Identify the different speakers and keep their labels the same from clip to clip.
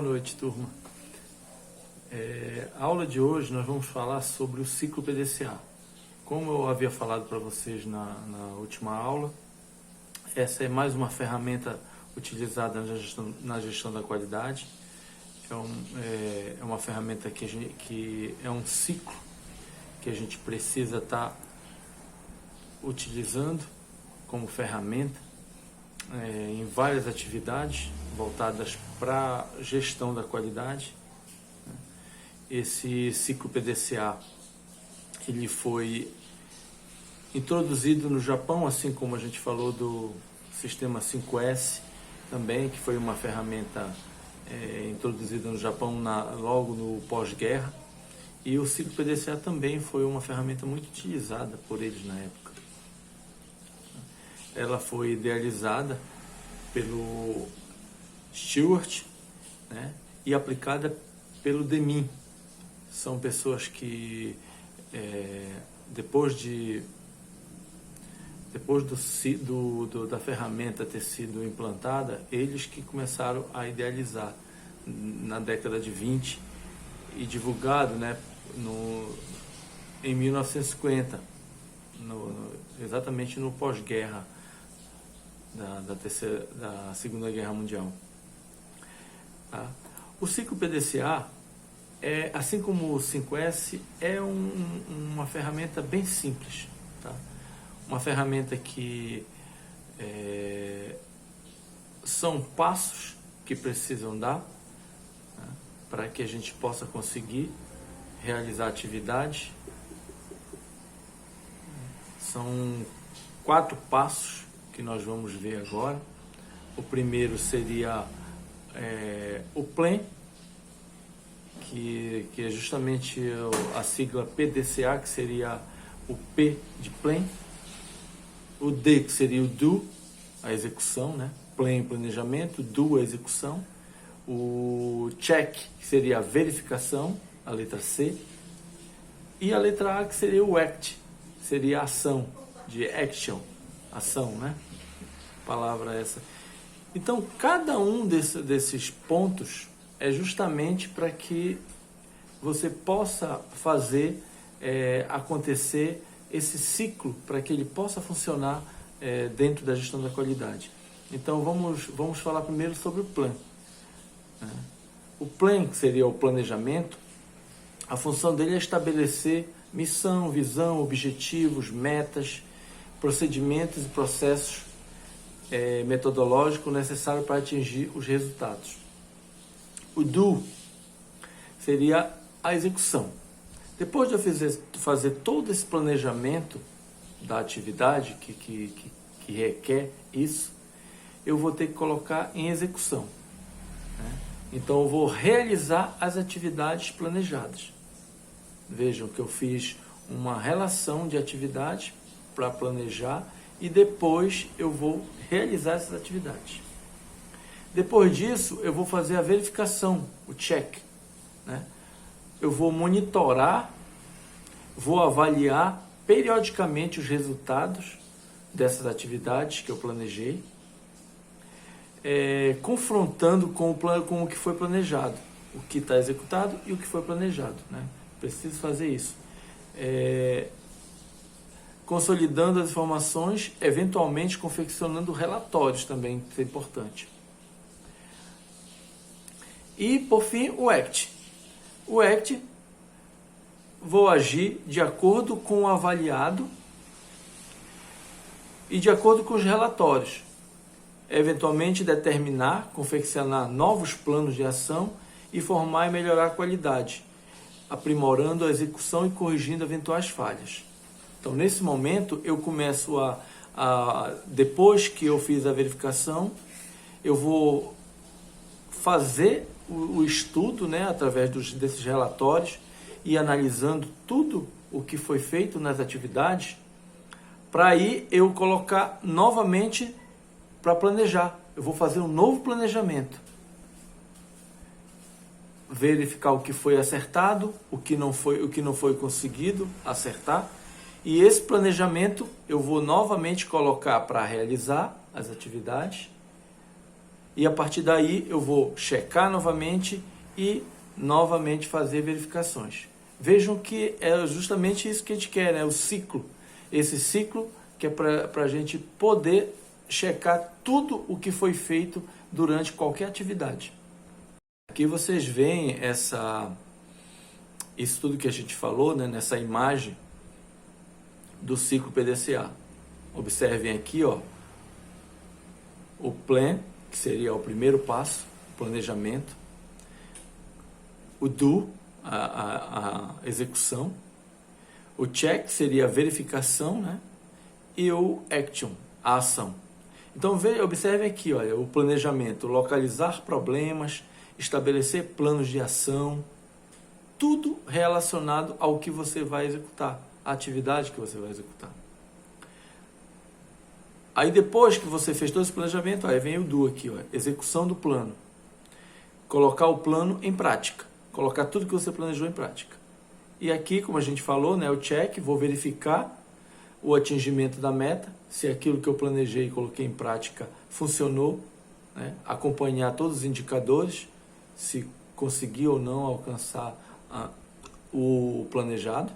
Speaker 1: Boa noite, turma. A aula de hoje nós vamos falar sobre o ciclo PDCA. Como eu havia falado para vocês na última aula, essa é mais uma ferramenta utilizada na gestão da qualidade. É uma ferramenta que é um ciclo que a gente precisa estar utilizando como ferramenta em várias atividades voltadas para a gestão da qualidade. Esse ciclo PDCA ele foi introduzido no Japão, assim como a gente falou do sistema 5S também, que foi uma ferramenta introduzida no Japão logo no pós-guerra. E o ciclo PDCA também foi uma ferramenta muito utilizada por eles na época. Ela foi idealizada pelo Stewart, né, e aplicada pelo Deming. São pessoas que, depois da ferramenta ter sido implantada, eles que começaram a idealizar na década de 20 e divulgado, né, em 1950, exatamente no pós-guerra da Segunda Guerra Mundial. Tá? O ciclo PDCA, assim como o 5S, é uma ferramenta bem simples. Tá? Uma ferramenta que são passos que precisam dar, tá, para que a gente possa conseguir realizar atividades. São 4 passos que nós vamos ver agora. O primeiro seria o PLAN, que é justamente a sigla PDCA, que seria o P de PLAN. O D, que seria o DO, a execução, né? PLAN, planejamento, DO, a execução. O CHECK, que seria a verificação, a letra C. E a letra A, que seria o ACT, seria a ação, de action, ação, né? Palavra essa. Então, cada um desses pontos é justamente para que você possa fazer acontecer esse ciclo, para que ele possa funcionar dentro da gestão da qualidade. Então, vamos falar primeiro sobre o PLAN. O PLAN, que seria o planejamento, a função dele é estabelecer missão, visão, objetivos, metas, procedimentos e processos metodológicos necessários para atingir os resultados. O DO seria a execução. Depois de eu fazer todo esse planejamento da atividade que requer isso, eu vou ter que colocar em execução, né? Então eu vou realizar as atividades planejadas. Vejam que eu fiz uma relação de atividades para planejar e depois eu vou realizar essas atividades. Depois disso, eu vou fazer a verificação, o check, né? Eu vou monitorar, vou avaliar periodicamente os resultados dessas atividades que eu planejei, confrontando com o que foi planejado, o que está executado e o que foi planejado, né? Preciso fazer isso. Consolidando as informações, eventualmente confeccionando relatórios também, que é importante. E, por fim, o ACT. O ACT, vou agir de acordo com o avaliado e de acordo com os relatórios. Eventualmente determinar, confeccionar novos planos de ação e formar e melhorar a qualidade, aprimorando a execução e corrigindo eventuais falhas. Então, nesse momento, eu começo depois que eu fiz a verificação, eu vou fazer o estudo, né, através desses relatórios e analisando tudo o que foi feito nas atividades, para aí eu colocar novamente para planejar. Eu vou fazer um novo planejamento. Verificar o que foi acertado, o que não foi conseguido acertar. E esse planejamento eu vou novamente colocar para realizar as atividades E a partir daí eu vou checar novamente e novamente fazer verificações. Vejam que é justamente isso que a gente quer, né? O ciclo. Esse ciclo que é para a gente poder checar tudo o que foi feito durante qualquer atividade. Aqui vocês veem isso tudo que a gente falou, né? Nessa imagem do ciclo PDCA. Observem aqui, ó, o plan, que seria o primeiro passo, o planejamento, o do, a execução, o check seria a verificação, né? E o action, a ação. Então observem aqui, olha, o planejamento, localizar problemas, estabelecer planos de ação, tudo relacionado ao que você vai executar, a atividade que você vai executar. Aí depois que você fez todo esse planejamento, aí vem o do aqui, ó, execução do plano. Colocar o plano em prática, colocar tudo que você planejou em prática. E aqui, como a gente falou, né, o check, vou verificar o atingimento da meta, se aquilo que eu planejei e coloquei em prática funcionou, né, acompanhar todos os indicadores, se consegui ou não alcançar o planejado.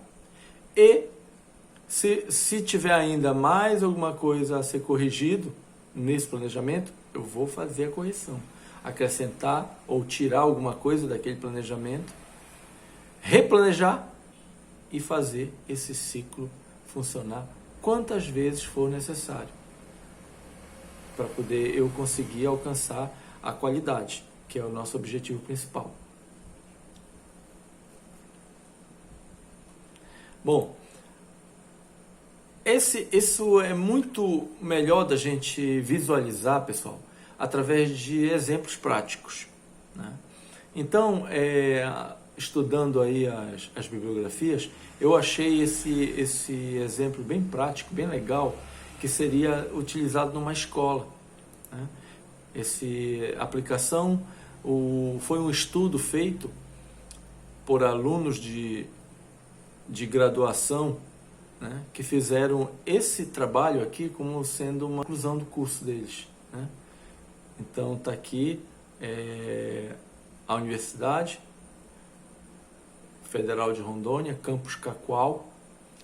Speaker 1: E se tiver ainda mais alguma coisa a ser corrigido nesse planejamento, eu vou fazer a correção. Acrescentar ou tirar alguma coisa daquele planejamento, replanejar e fazer esse ciclo funcionar quantas vezes for necessário para poder eu conseguir alcançar a qualidade, que é o nosso objetivo principal. Bom, isso é muito melhor da gente visualizar, pessoal, através de exemplos práticos, né? Então, estudando aí as bibliografias, eu achei esse exemplo bem prático, bem legal, que seria utilizado numa escola, né? Essa aplicação foi um estudo feito por alunos de graduação, né, que fizeram esse trabalho aqui como sendo uma conclusão do curso deles, né? Então está aqui a Universidade Federal de Rondônia, Campus Cacoal,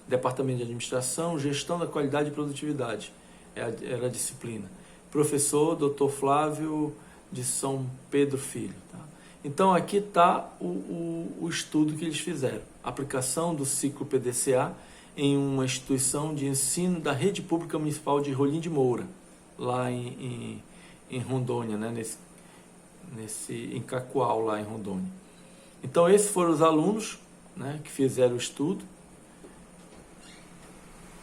Speaker 1: Departamento de Administração, Gestão da Qualidade e Produtividade, era a disciplina. Professor Dr. Flávio de São Pedro Filho. Tá? Então aqui está o estudo que eles fizeram, aplicação do ciclo PDCA em uma instituição de ensino da Rede Pública Municipal de Rolim de Moura, lá em Rondônia, né? Em Cacoal, lá em Rondônia. Então esses foram os alunos, né, que fizeram o estudo.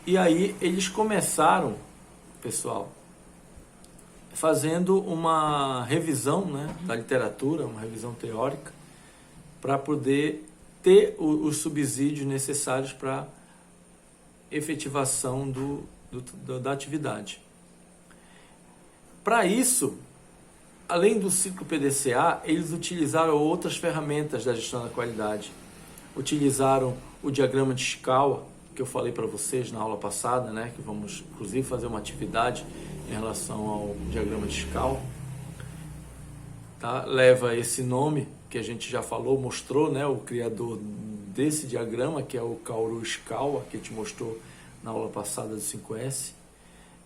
Speaker 1: E aí eles começaram, pessoal, fazendo uma revisão, né, da literatura, uma revisão teórica, para poder ter os subsídios necessários para efetivação da atividade. Para isso, além do ciclo PDCA, eles utilizaram outras ferramentas da gestão da qualidade. Utilizaram o diagrama de Ishikawa, que eu falei para vocês na aula passada, né, que vamos inclusive fazer uma atividade em relação ao diagrama de Ishikawa. Tá? Leva esse nome que a gente já falou, mostrou, né, o criador desse diagrama, que é o Kaoru Ishikawa, que a gente mostrou na aula passada do 5S.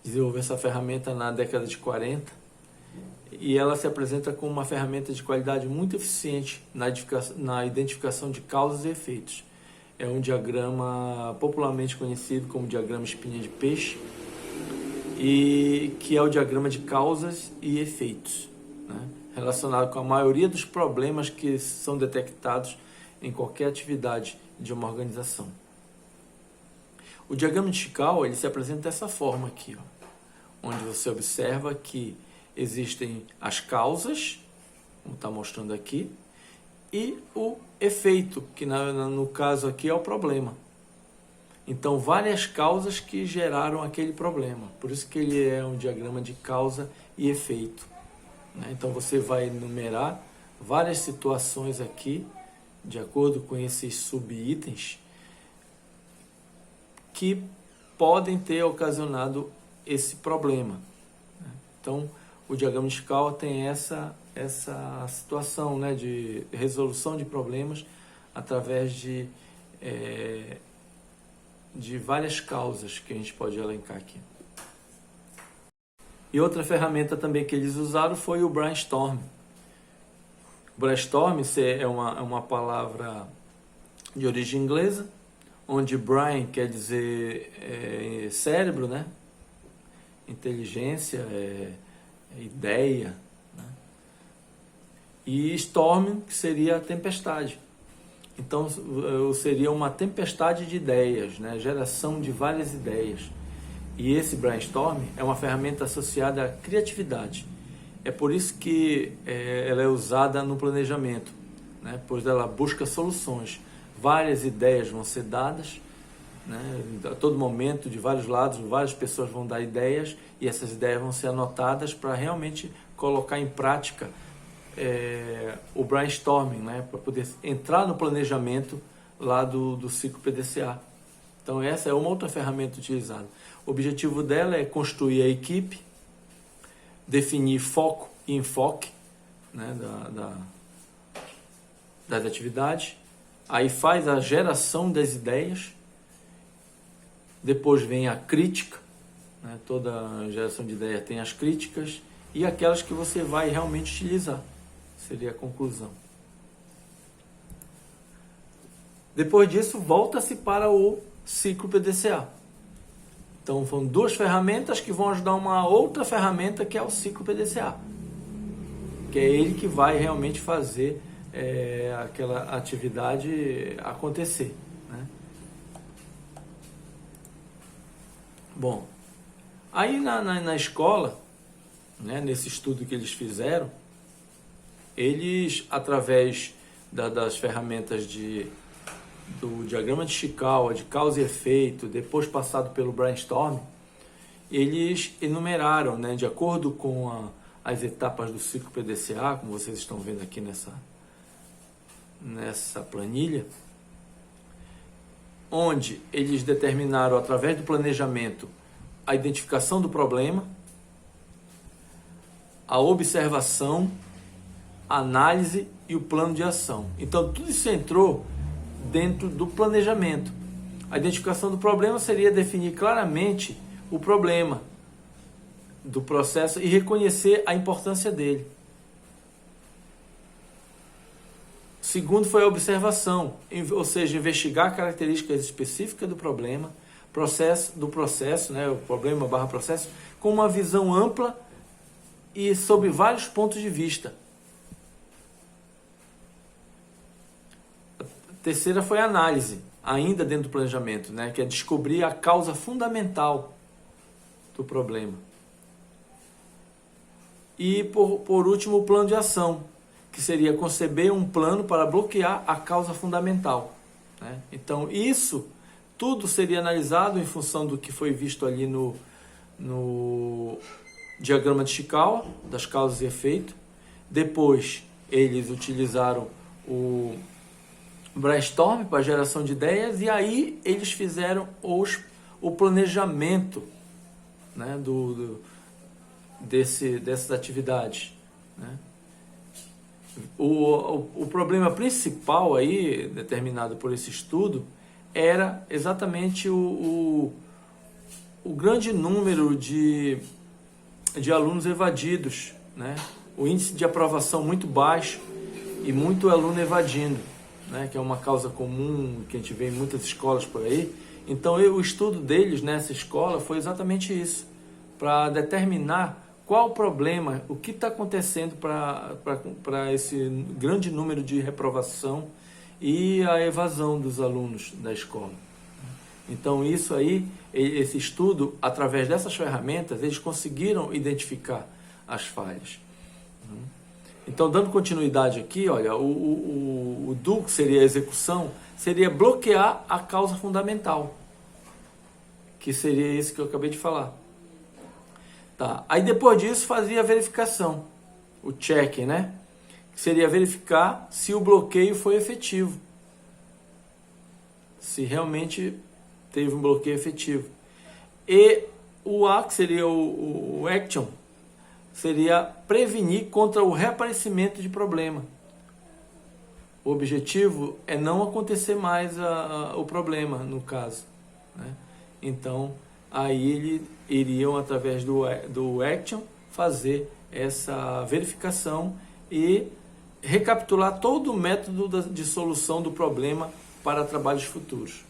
Speaker 1: Desenvolveu essa ferramenta na década de 40 e ela se apresenta como uma ferramenta de qualidade muito eficiente na identificação de causas e efeitos. É um diagrama popularmente conhecido como diagrama espinha de peixe, e que é o diagrama de causas e efeitos, né, relacionado com a maioria dos problemas que são detectados em qualquer atividade de uma organização. O diagrama de Ishikawa, ele se apresenta dessa forma aqui, ó, onde você observa que existem as causas, como está mostrando aqui, e o efeito, que no caso aqui é o problema. Então, várias causas que geraram aquele problema. Por isso que ele é um diagrama de causa e efeito, né? Então, você vai enumerar várias situações aqui, de acordo com esses subitens, que podem ter ocasionado esse problema, né? Então, o diagrama de Shikawa tem essa situação, né, de resolução de problemas através de várias causas que a gente pode elencar aqui. E outra ferramenta também que eles usaram foi o brainstorm. O brainstorm é uma palavra de origem inglesa, onde brain quer dizer cérebro, né? Inteligência, ideia, né? E storm, que seria tempestade. Então seria uma tempestade de ideias, né? Geração de várias ideias. E esse brainstorm é uma ferramenta associada à criatividade. É por isso que ela é usada no planejamento, né? Pois ela busca soluções. Várias ideias vão ser dadas, né? A todo momento, de vários lados, várias pessoas vão dar ideias e essas ideias vão ser anotadas para realmente colocar em prática o brainstorming, né? Para poder entrar no planejamento lá do ciclo PDCA. Então essa é uma outra ferramenta utilizada. O objetivo dela é construir a equipe, definir foco e enfoque, né, das atividades, aí faz a geração das ideias, depois vem a crítica, né, toda geração de ideias tem as críticas e aquelas que você vai realmente utilizar, seria a conclusão. Depois disso, volta-se para o ciclo PDCA. Então, foram duas ferramentas que vão ajudar uma outra ferramenta que é o ciclo PDCA, que é ele que vai realmente fazer aquela atividade acontecer, né? Bom, aí na escola, né, nesse estudo que eles fizeram, eles, através das ferramentas do diagrama de Shikawa, de causa e efeito, depois passado pelo brainstorm, eles enumeraram, né, de acordo com as etapas do ciclo PDCA, como vocês estão vendo aqui nessa planilha, onde eles determinaram, através do planejamento, a identificação do problema, a observação, a análise e o plano de ação. Então, tudo isso entrou dentro do planejamento. A identificação do problema seria definir claramente o problema do processo e reconhecer a importância dele. Segundo foi a observação, ou seja, investigar características específicas do problema, processo, né, o problema / processo, com uma visão ampla e sobre vários pontos de vista. Terceira foi a análise, ainda dentro do planejamento, né, que é descobrir a causa fundamental do problema. E, por último, o plano de ação, que seria conceber um plano para bloquear a causa fundamental, né? Então, isso tudo seria analisado em função do que foi visto ali no diagrama de Shikawa, das causas e efeitos. Depois, eles utilizaram o brainstorm para a geração de ideias e aí eles fizeram o planejamento, né, dessas atividades, né? O problema principal aí, determinado por esse estudo, era exatamente o grande número de alunos evadidos, né? O índice de aprovação muito baixo e muito aluno evadindo, né, que é uma causa comum que a gente vê em muitas escolas por aí. Então, o estudo deles nessa escola foi exatamente isso, para determinar qual o problema, o que está acontecendo para esse grande número de reprovação e a evasão dos alunos da escola. Então, isso aí, esse estudo, através dessas ferramentas, eles conseguiram identificar as falhas. Então, dando continuidade aqui, olha, o do, que seria a execução, seria bloquear a causa fundamental, que seria isso que eu acabei de falar. Tá. Aí depois disso fazia a verificação, o check, né? Que seria verificar se o bloqueio foi efetivo, se realmente teve um bloqueio efetivo. E o A, que seria o action, seria prevenir contra o reaparecimento de problema. O objetivo é não acontecer mais o problema, no caso, né? Então, aí iriam, através do Action, fazer essa verificação e recapitular todo o método de solução do problema para trabalhos futuros.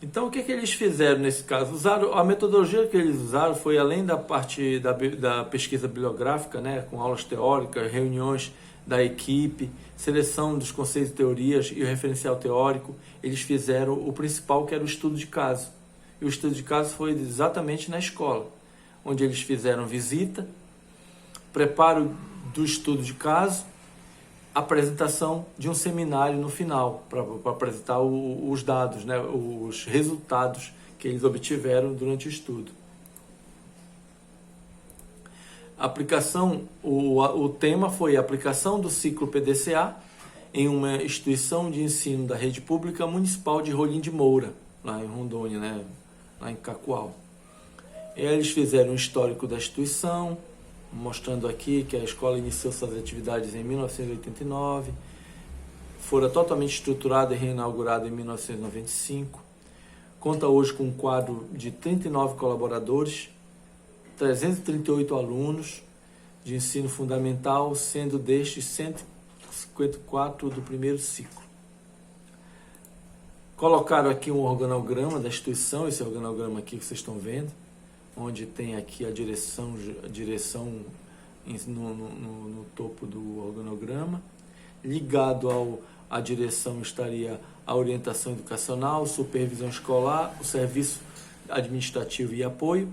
Speaker 1: Então, o que eles fizeram nesse caso? A metodologia que eles usaram foi, além da parte da pesquisa bibliográfica, né, com aulas teóricas, reuniões da equipe, seleção dos conceitos e teorias e o referencial teórico, eles fizeram o principal, que era o estudo de caso. E o estudo de caso foi exatamente na escola, onde eles fizeram visita, preparo do estudo de caso, apresentação de um seminário no final, para apresentar os dados, né, os resultados que eles obtiveram durante o estudo. Aplicação, o tema foi a aplicação do ciclo PDCA em uma instituição de ensino da rede pública municipal de Rolim de Moura, lá em Rondônia, né, lá em Cacoal. E aí eles fizeram um histórico da instituição, mostrando aqui que a escola iniciou suas atividades em 1989, fora totalmente estruturada e reinaugurada em 1995, conta hoje com um quadro de 39 colaboradores, 338 alunos de ensino fundamental, sendo destes 154 do primeiro ciclo. Colocaram aqui um organograma da instituição, esse organograma aqui que vocês estão vendo, onde tem aqui a direção no topo do organograma. Ligado à direção estaria a orientação educacional, supervisão escolar, o serviço administrativo e apoio,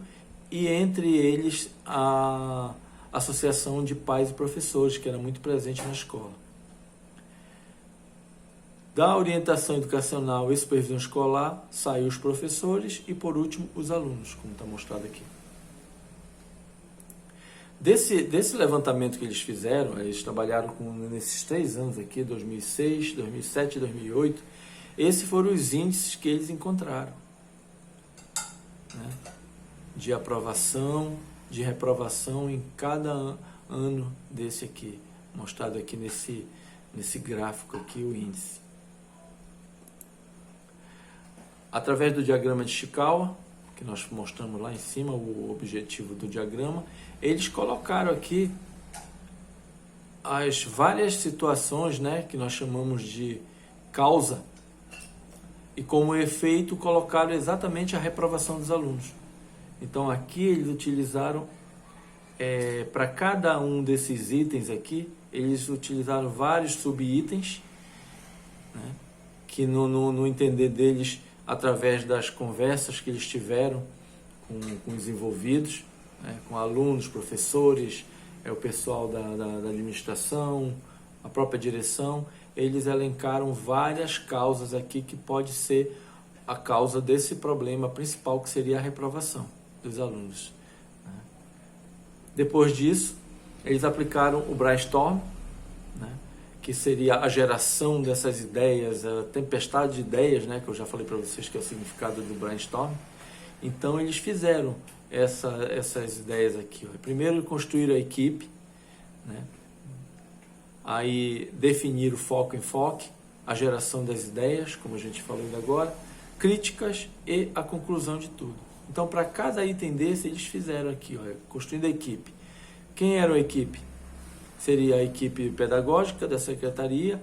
Speaker 1: e entre eles a associação de pais e professores, que era muito presente na escola. Da orientação educacional e supervisão escolar, saiu os professores e, por último, os alunos, como está mostrado aqui. Desse levantamento que eles fizeram, eles trabalharam nesses 3 anos aqui, 2006, 2007 e 2008, esses foram os índices que eles encontraram, né, de aprovação, de reprovação em cada ano desse aqui, mostrado aqui nesse gráfico aqui, o índice. Através do diagrama de Chikawa, que nós mostramos lá em cima, o objetivo do diagrama, eles colocaram aqui as várias situações, né, que nós chamamos de causa, e como efeito colocaram exatamente a reprovação dos alunos. Então aqui eles utilizaram, para cada um desses itens aqui, eles utilizaram vários subitens, né, que no entender deles, através das conversas que eles tiveram com os envolvidos, né, com alunos, professores, o pessoal da administração, a própria direção, eles elencaram várias causas aqui que pode ser a causa desse problema principal, que seria a reprovação dos alunos, né. Depois disso, eles aplicaram o brainstorm, né, que seria a geração dessas ideias, a tempestade de ideias, né, que eu já falei para vocês que é o significado do brainstorm. Então eles fizeram essas ideias aqui. Primeiro construíram a equipe, né, aí definiram o foco e enfoque, a geração das ideias, como a gente falou ainda agora, críticas e a conclusão de tudo. Então, para cada item desse, eles fizeram aqui, construindo a equipe. Quem era a equipe? Seria a equipe pedagógica da Secretaria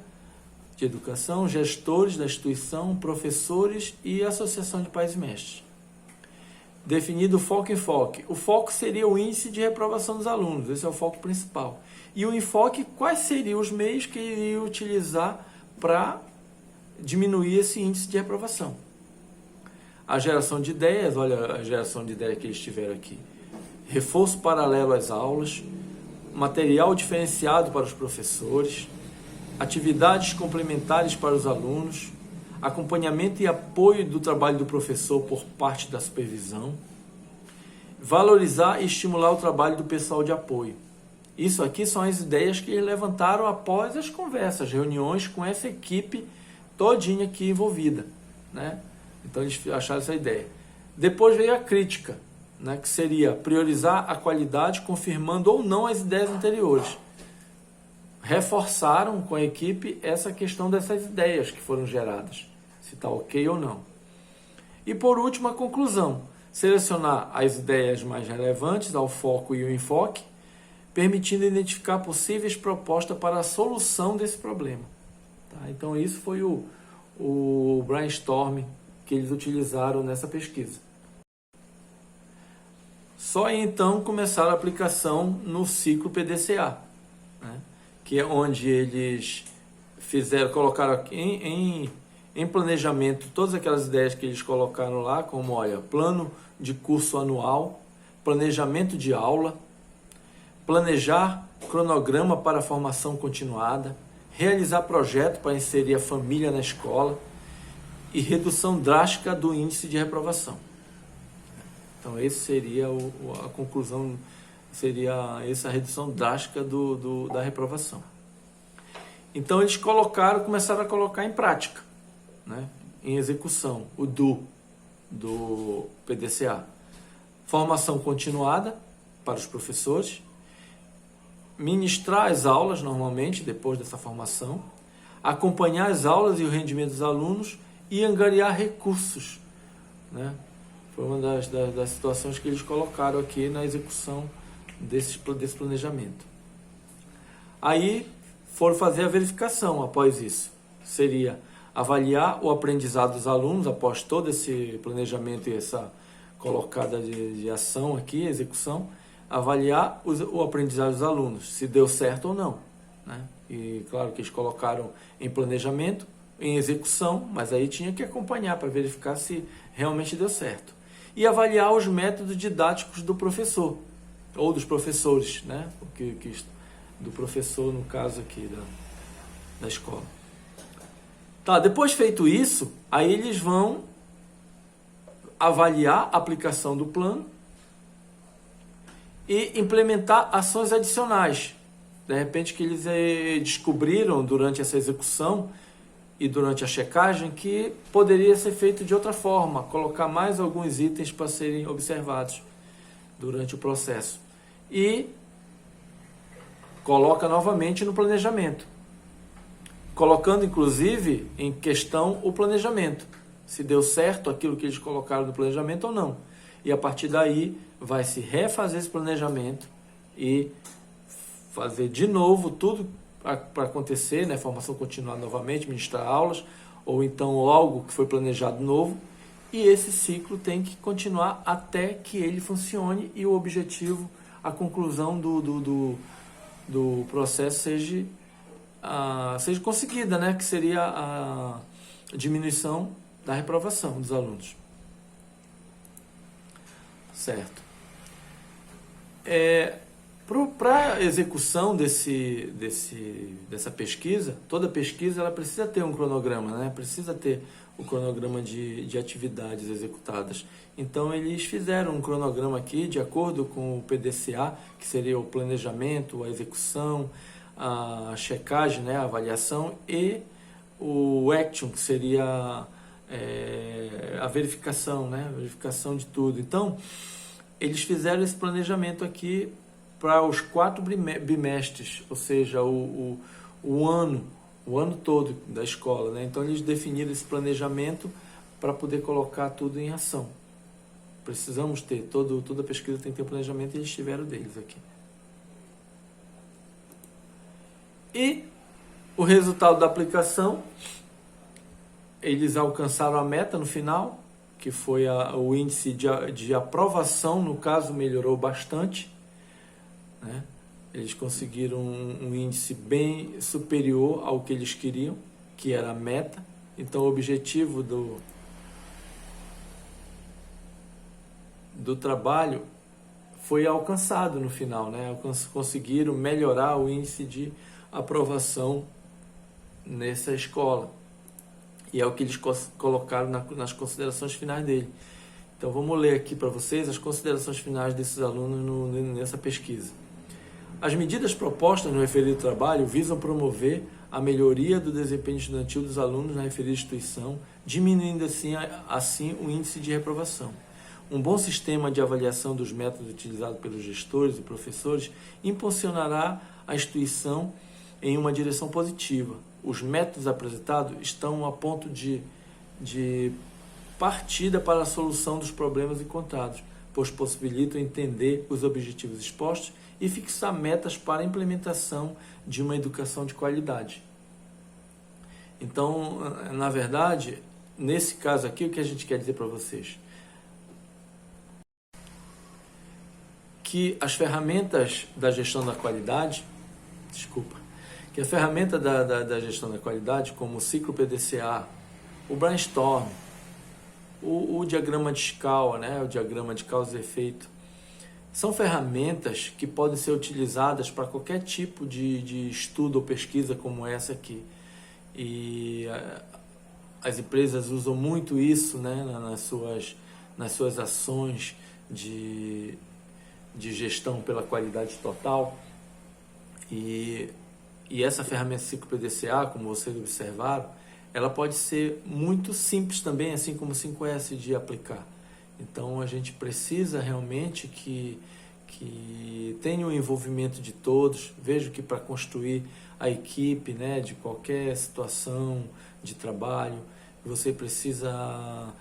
Speaker 1: de Educação, gestores da instituição, professores e associação de pais e mestres. Definido o foco e enfoque. O foco seria o índice de reprovação dos alunos, esse é o foco principal. E o enfoque, quais seriam os meios que iriam utilizar para diminuir esse índice de reprovação. A geração de ideias, olha a geração de ideias que eles tiveram aqui. Reforço paralelo às aulas, material diferenciado para os professores, atividades complementares para os alunos, acompanhamento e apoio do trabalho do professor por parte da supervisão, valorizar e estimular o trabalho do pessoal de apoio. Isso aqui são as ideias que eles levantaram após as conversas, reuniões com essa equipe todinha aqui envolvida, né? Então eles acharam essa ideia. Depois veio a crítica. né, que seria priorizar a qualidade, confirmando ou não as ideias anteriores. Reforçaram com a equipe essa questão dessas ideias que foram geradas, se está ok ou não. E por último, a conclusão: selecionar as ideias mais relevantes ao foco e o enfoque, permitindo identificar possíveis propostas para a solução desse problema. Tá? Então, isso foi o brainstorming que eles utilizaram nessa pesquisa. Só então começaram a aplicação no ciclo PDCA, né? Que é onde eles colocaram em planejamento todas aquelas ideias que eles colocaram lá, como, olha, plano de curso anual, planejamento de aula, planejar cronograma para a formação continuada, realizar projeto para inserir a família na escola e redução drástica do índice de reprovação. Então, esse seria a conclusão, seria essa redução drástica da reprovação. Então, eles começaram a colocar em prática, né, em execução, o do PDCA. Formação continuada para os professores, ministrar as aulas normalmente depois dessa formação, acompanhar as aulas e o rendimento dos alunos e angariar recursos, né? Foi uma das situações que eles colocaram aqui na execução desse planejamento. Aí foram fazer a verificação após isso. Seria avaliar o aprendizado dos alunos após todo esse planejamento e essa colocada de ação aqui, execução, avaliar o aprendizado dos alunos, se deu certo ou não, né? E claro que eles colocaram em planejamento, em execução, mas aí tinha que acompanhar para verificar se realmente deu certo. E avaliar os métodos didáticos do professor, ou dos professores, né? Do professor, no caso aqui da escola. Tá, depois feito isso, aí eles vão avaliar a aplicação do plano e implementar ações adicionais. De repente que eles descobriram durante essa execução e durante a checagem que poderia ser feito de outra forma, colocar mais alguns itens para serem observados durante o processo. E coloca novamente no planejamento, colocando inclusive em questão o planejamento, se deu certo aquilo que eles colocaram no planejamento ou não. E a partir daí vai se refazer esse planejamento e fazer de novo tudo para acontecer, né? Formação continuada novamente, ministrar aulas, ou então algo que foi planejado novo, e esse ciclo tem que continuar até que ele funcione e o objetivo, a conclusão do processo seja conseguida, né? Que seria a diminuição da reprovação dos alunos. Certo. Para a execução dessa pesquisa, toda pesquisa ela precisa ter um cronograma, né? Precisa ter o cronograma de atividades executadas. Então, eles fizeram um cronograma aqui de acordo com o PDCA, que seria o planejamento, a execução, a checagem, né? A avaliação, e o action, que seria a verificação, né? A verificação de tudo. Então, eles fizeram esse planejamento aqui para os 4 bimestres, ou seja, o ano todo da escola, né? Então, eles definiram esse planejamento para poder colocar tudo em ação. Precisamos ter, toda pesquisa tem que ter um planejamento, e eles tiveram deles aqui. E o resultado da aplicação, eles alcançaram a meta no final, que foi o índice de aprovação, no caso, melhorou bastante, né? Eles conseguiram um índice bem superior ao que eles queriam, que era a meta. Então, o objetivo do trabalho foi alcançado no final, né? Conseguiram melhorar o índice de aprovação nessa escola. E é o que eles colocaram nas considerações finais dele. Então, vamos ler aqui para vocês as considerações finais desses alunos nessa pesquisa. As medidas propostas no referido trabalho visam promover a melhoria do desempenho estudantil dos alunos na referida instituição, diminuindo assim o índice de reprovação. Um bom sistema de avaliação dos métodos utilizados pelos gestores e professores impulsionará a instituição em uma direção positiva. Os métodos apresentados estão a ponto de partida para a solução dos problemas encontrados, pois possibilitam entender os objetivos expostos e fixar metas para a implementação de uma educação de qualidade. Então, na verdade, nesse caso aqui, o que a gente quer dizer para vocês? Que as ferramentas da gestão da qualidade, que a ferramenta da gestão da qualidade, como o ciclo PDCA, o brainstorm, o diagrama de escala, né, o diagrama de causa e efeito, são ferramentas que podem ser utilizadas para qualquer tipo de estudo ou pesquisa como essa aqui. E as empresas usam muito isso, né, nas suas ações de gestão pela qualidade total. E essa ferramenta ciclo PDCA, como vocês observaram, ela pode ser muito simples também, assim como o 5S, de aplicar. Então a gente precisa realmente que tenha o envolvimento de todos. Vejo que para construir a equipe, né, de qualquer situação de trabalho, você precisa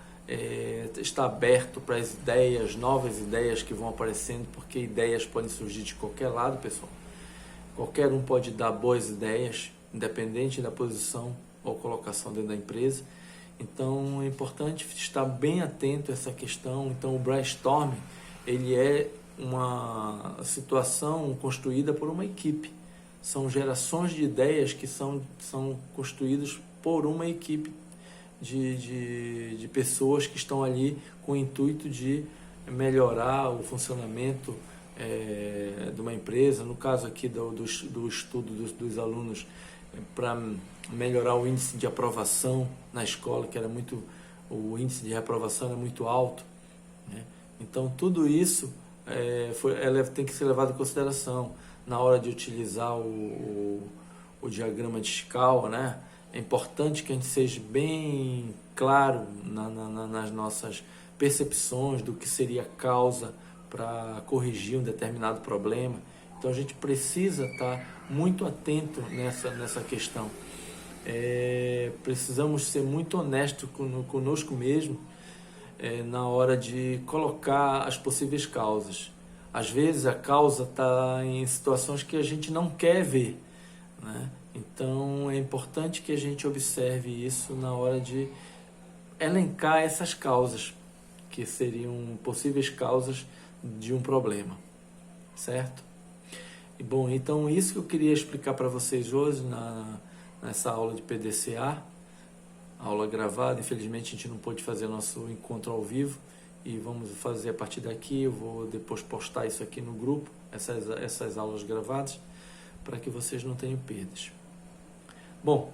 Speaker 1: estar aberto para as ideias, novas ideias que vão aparecendo, porque ideias podem surgir de qualquer lado, pessoal. Qualquer um pode dar boas ideias, independente da posição ou colocação dentro da empresa. Então é importante estar bem atento a essa questão. Então o brainstorming, ele é uma situação construída por uma equipe. São gerações de ideias que são construídas por uma equipe de pessoas que estão ali com o intuito de melhorar o funcionamento de uma empresa. No caso aqui do estudo dos alunos, para melhorar o índice de aprovação na escola, que o índice de reprovação era muito alto, né? Então tudo isso tem que ser levado em consideração na hora de utilizar o diagrama de escala, né? É importante que a gente seja bem claro nas nossas percepções do que seria a causa para corrigir um determinado problema. Então a gente precisa estar muito atento nessa questão. Precisamos ser muito honestos conosco mesmo na hora de colocar as possíveis causas. Às vezes a causa está em situações que a gente não quer ver, né? Então é importante que a gente observe isso na hora de elencar essas causas, que seriam possíveis causas de um problema, certo? E bom, então isso que eu queria explicar para vocês hoje nessa aula de PDCA, aula gravada. Infelizmente a gente não pôde fazer nosso encontro ao vivo, e vamos fazer a partir daqui. Eu vou depois postar isso aqui no grupo, essas aulas gravadas, para que vocês não tenham perdas. Bom,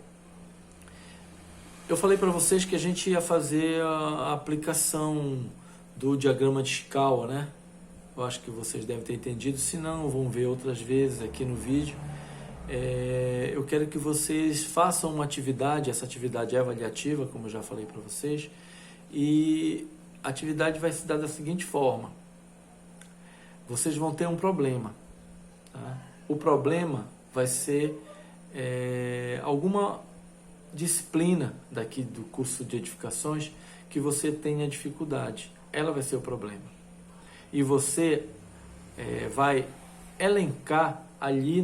Speaker 1: eu falei para vocês que a gente ia fazer a aplicação do diagrama de escala, né? Eu acho que vocês devem ter entendido. Se não, vão ver outras vezes aqui no vídeo. Eu quero que vocês façam uma atividade. Essa atividade é avaliativa, como eu já falei para vocês, e a atividade vai se dar da seguinte forma: vocês vão ter um problema, tá? O problema vai ser alguma disciplina daqui do curso de edificações que você tenha dificuldade. Ela vai ser o problema, e você vai elencar ali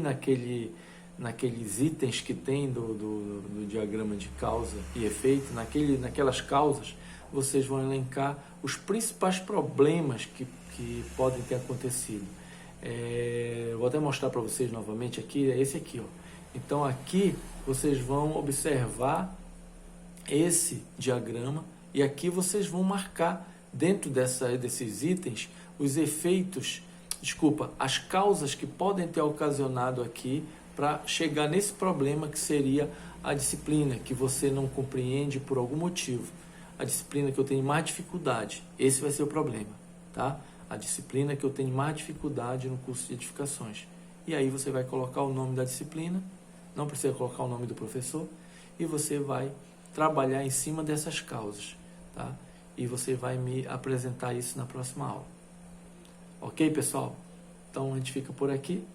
Speaker 1: naqueles itens que tem do diagrama de causa e efeito, naquelas causas, vocês vão elencar os principais problemas que podem ter acontecido. Eu vou até mostrar para vocês novamente aqui, é esse aqui, ó. Então aqui vocês vão observar esse diagrama, e aqui vocês vão marcar dentro desses itens os efeitos, as causas que podem ter ocasionado aqui para chegar nesse problema, que seria a disciplina que você não compreende por algum motivo. A disciplina que eu tenho mais dificuldade, esse vai ser o problema, tá? A disciplina que eu tenho mais dificuldade no curso de edificações. E aí você vai colocar o nome da disciplina, não precisa colocar o nome do professor, e você vai trabalhar em cima dessas causas, tá? e você vai me apresentar isso na próxima aula. Ok, pessoal? Então a gente fica por aqui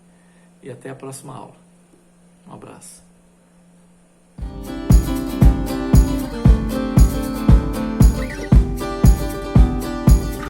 Speaker 1: e até a próxima aula. Um abraço.